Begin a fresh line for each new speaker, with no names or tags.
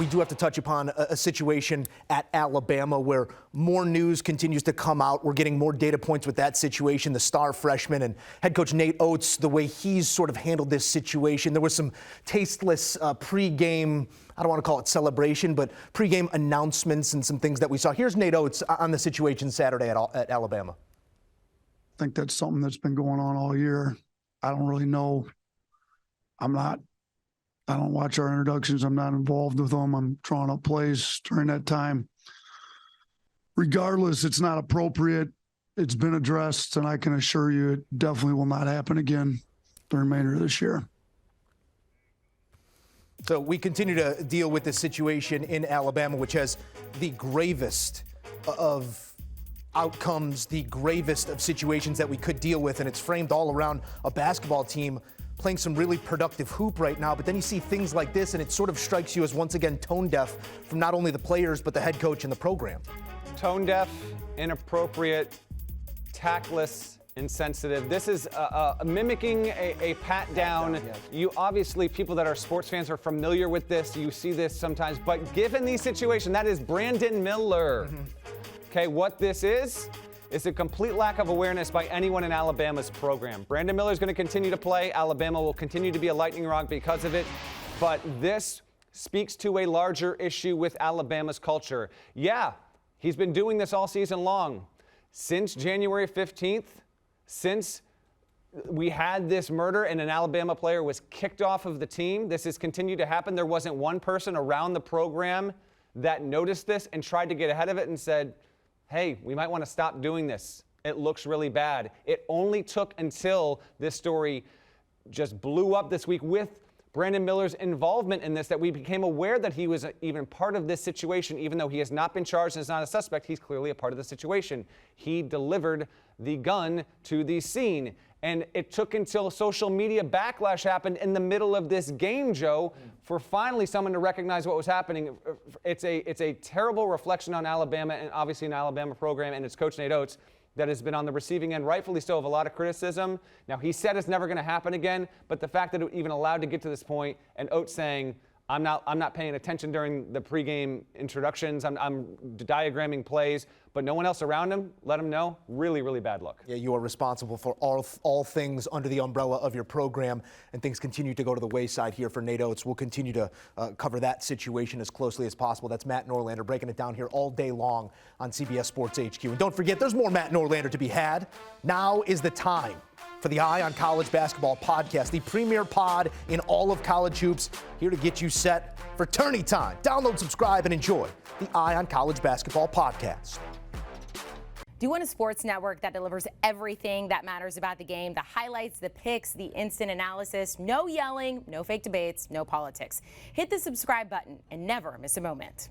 We do have to touch upon a situation at Alabama where more news continues to come out. We're getting more data points with that situation. The star freshman and head coach Nate Oats, the way he's sort of handled this situation. There was some tasteless pregame, I don't want to call it celebration, but pregame announcements and some things that we saw. Here's Nate Oats on the situation Saturday at Alabama.
I think that's something that's been going on all year. I don't really know. I don't watch our introductions. I'm not involved with them. I'm drawing up plays during that time. Regardless, it's not appropriate. It's been addressed, and I can assure you it definitely will not happen again the remainder of this year.
So we continue to deal with this situation in Alabama, which has the gravest of outcomes, the gravest of situations that we could deal with, and it's framed all around a basketball team playing some really productive hoop right now. But then you see things like this, and it sort of strikes you as, once again, tone deaf from not only the players, but the head coach and the program.
Tone deaf, inappropriate, tactless, insensitive. This is mimicking a pat down.
Yes.
You obviously, people that are sports fans are familiar with this. You see this sometimes. But given these situations, that is Brandon Miller. Okay, what this is a complete lack of awareness by anyone in Alabama's program. Brandon Miller is going to continue to play. Alabama will continue to be a lightning rod because of it. But this speaks to a larger issue with Alabama's culture. Yeah, he's been doing this all season long. Since January 15th, since we had this murder and an Alabama player was kicked off of the team, this has continued to happen. There wasn't one person around the program that noticed this and tried to get ahead of it and said, hey, we might want to stop doing this. It looks really bad. It only took until this story just blew up this week with Brandon Miller's involvement in this that we became aware that he was even part of this situation. Even though he has not been charged and is not a suspect, he's clearly a part of the situation. He delivered the gun to the scene. And it took until social media backlash happened in the middle of this game, Joe, for finally someone to recognize what was happening. It's a terrible reflection on Alabama and obviously an Alabama program and its coach Nate Oats that has been on the receiving end, rightfully so, of a lot of criticism. Now, he said it's never going to happen again, but the fact that it even allowed to get to this point and Oats saying, I'm not paying attention during the pregame introductions. I'm diagramming plays, but no one else around him let him know. Really, really bad look.
Yeah, you are responsible for all things under the umbrella of your program, and things continue to go to the wayside here for Nate Oats. We'll continue to cover that situation as closely as possible. That's Matt Norlander breaking it down here all day long on CBS Sports HQ. And don't forget, there's more Matt Norlander to be had. Now is the time for the Eye on College Basketball podcast, the premier pod in all of college hoops, here to get you set for tourney time. Download, subscribe, and enjoy the Eye on College Basketball podcast.
Do you want a sports network that delivers everything that matters about the game? The highlights, the picks, the instant analysis, no yelling, no fake debates, no politics. Hit the subscribe button and never miss a moment.